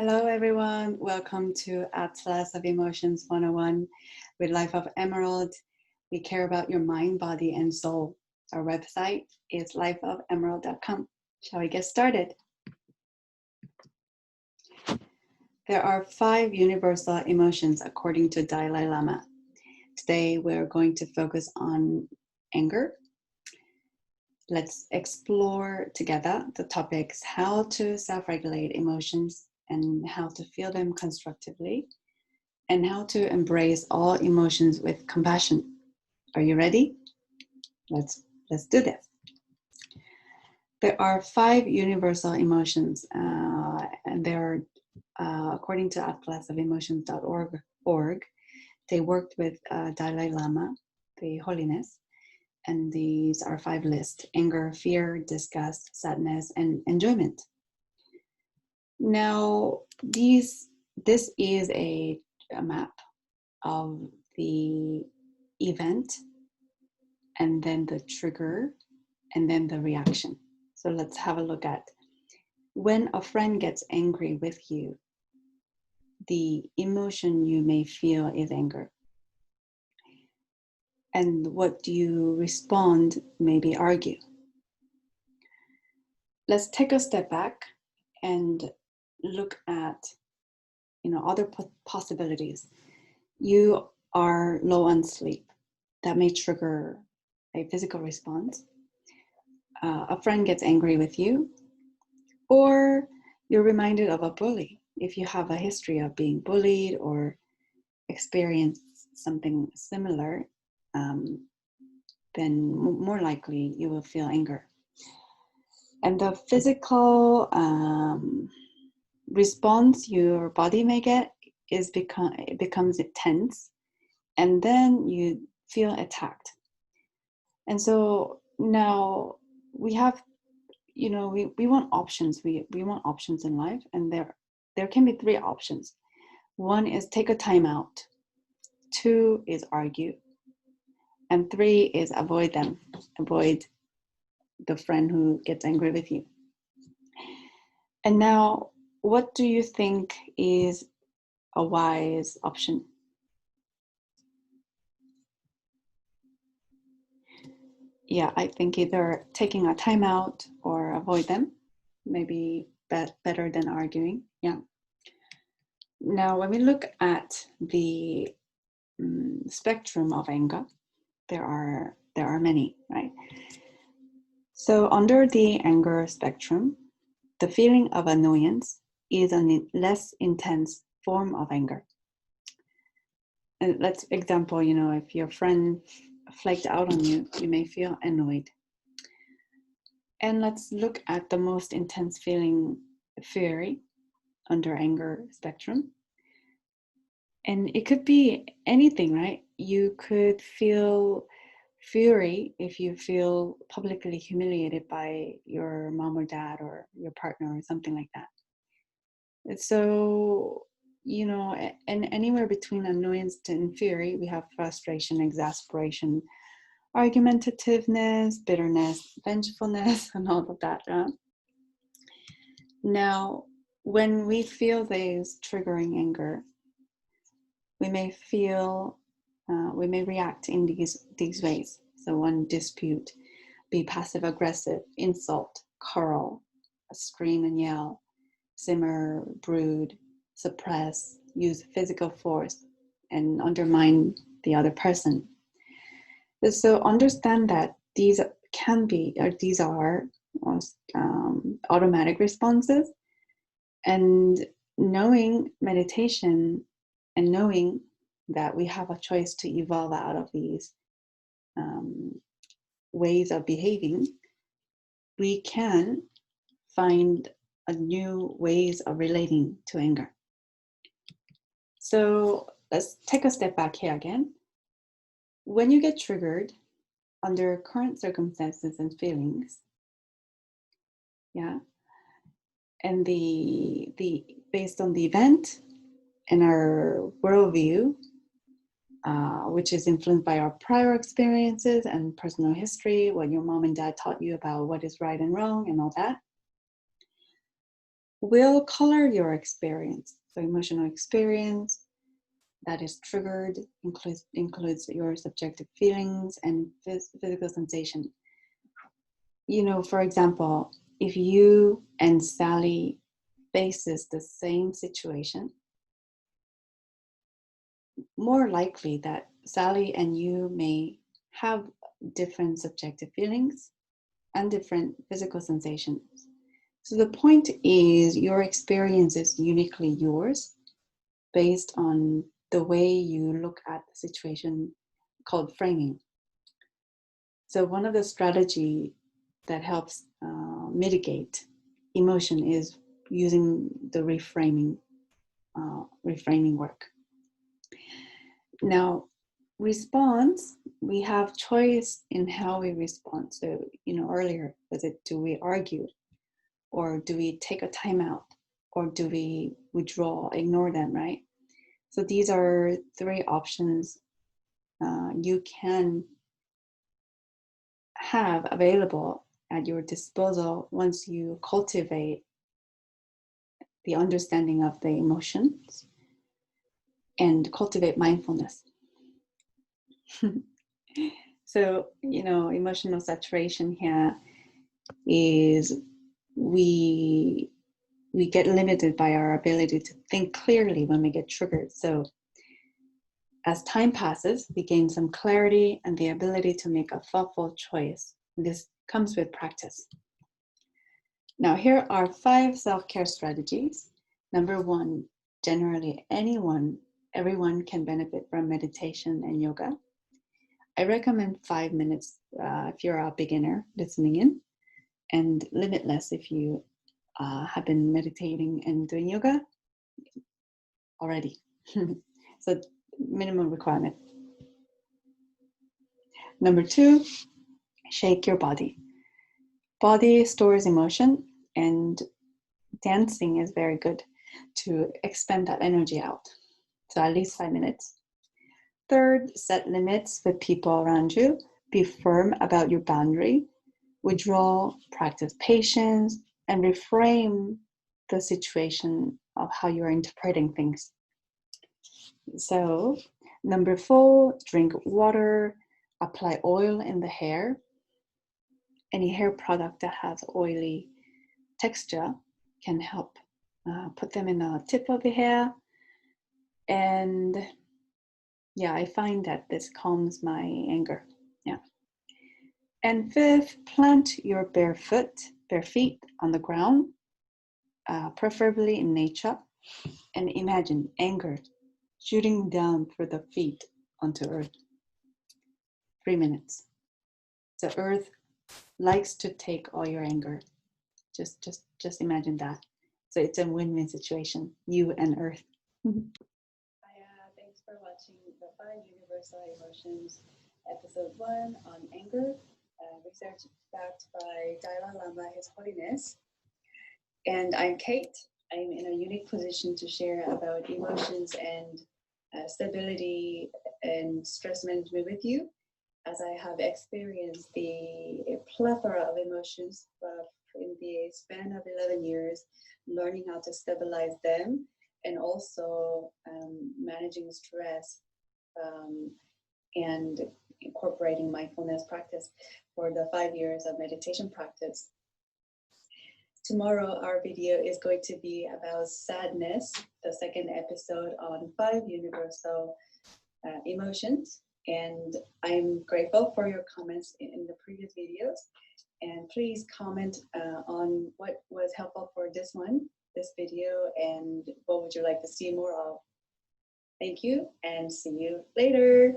Hello, everyone. Welcome to Atlas of Emotions 101 with Life of Emerald. We care about your mind, body, and soul. Our website is lifeofemerald.com. Shall we get started? There are 5 universal emotions according to Dalai Lama. Today, we're going to focus on anger. Let's explore together the topics how to self-regulate emotions and how to feel them constructively, and how to embrace all emotions with compassion. Are you ready? Let's do this. There are 5 universal emotions, and they're according to atlasofemotions.org. They worked with Dalai Lama, the holiness, and these are 5 lists: anger, fear, disgust, sadness, and enjoyment. Now, this is a map of the event, and then the trigger, and then the reaction. So let's have a look at when a friend gets angry with you, the emotion you may feel is anger. And what do you respond? Maybe argue. Let's take a step back and look at other possibilities. You are low on sleep. That may trigger a physical response. A friend gets angry with you, or you're reminded of a bully. If you have a history of being bullied or experienced something similar, then more likely you will feel anger. And the physical response your body may get it becomes tense, and then you feel attacked. And so now we have, we want options. We want options in life, and there can be 3 options. 1 is take a time out. 2 is argue. And 3 is avoid them. Avoid the friend who gets angry with you. And now, what do you think is a wise option? Yeah, I think either taking a time out or avoid them, maybe better than arguing. Yeah. Now, when we look at the spectrum of anger, there are many, right? So under the anger spectrum, the feeling of annoyance is a less intense form of anger. And let's example, if your friend flaked out on you, you may feel annoyed. And let's look at the most intense feeling, fury, under anger spectrum. And it could be anything, right? You could feel fury if you feel publicly humiliated by your mom or dad or your partner or something like that. So, and anywhere between annoyance and fury, we have frustration, exasperation, argumentativeness, bitterness, vengefulness, and all of that. Now, when we feel these triggering anger, we may react in these ways. So 1, dispute, be passive aggressive, insult, quarrel, scream and yell, simmer, brood, suppress, use physical force, and undermine the other person. So understand that these are automatic responses, and knowing meditation and knowing that we have a choice to evolve out of these ways of behaving, we can find a new ways of relating to anger. So let's take a step back here again. When you get triggered under current circumstances and feelings, and the based on the event and our worldview, which is influenced by our prior experiences and personal history, what your mom and dad taught you about what is right and wrong and all that. will color your experience. So emotional experience that is triggered includes your subjective feelings and physical sensation. You know, for example, if you and Sally faces the same situation, more likely that Sally and you may have different subjective feelings and different physical sensations. So the point is your experience is uniquely yours based on the way you look at the situation, called framing. So one of the strategy that helps mitigate emotion is using the reframing work. Now, response, we have choice in how we respond. So, you know, earlier, was it, do we argue, or do we take a timeout, or do we withdraw, ignore them, right? So these are three options you can have available at your disposal once you cultivate the understanding of the emotions and cultivate mindfulness. So, you know, emotional saturation here is we get limited by our ability to think clearly when we get triggered. So as time passes, we gain some clarity and the ability to make a thoughtful choice. This comes with practice. Now, here are 5 self-care strategies. Number 1, generally everyone can benefit from meditation and yoga. I recommend 5 minutes if you're a beginner listening in, and limitless if you have been meditating and doing yoga already. So minimum requirement. Number 2, shake your body. Body stores emotion, and dancing is very good to expend that energy out. So at least 5 minutes. Third, set limits with people around you. Be firm about your boundary. Withdraw, practice patience, and reframe the situation of how you're interpreting things. So, number 4, drink water, apply oil in the hair. Any hair product that has oily texture can help. Put them in the tip of the hair. And yeah, I find that this calms my anger. Yeah. And 5th, plant your bare feet on the ground, preferably in nature, and imagine anger shooting down through the feet onto earth. 3 minutes. The earth likes to take all your anger. Just imagine that. So it's a win-win situation, you and earth. Thanks for watching the 5 Universal Emotions, episode 1 on anger, research backed by Dalai Lama, His Holiness. And I'm Kate. I'm in a unique position to share about emotions and stability and stress management with you, as I have experienced the plethora of emotions in the span of 11 years, learning how to stabilize them, and also managing stress and incorporating mindfulness practice for the 5 years of meditation practice. Tomorrow, our video is going to be about sadness, the second episode on 5 universal emotions. And I'm grateful for your comments in the previous videos. And please comment on what was helpful for this video, and what would you like to see more of. Thank you, and see you later.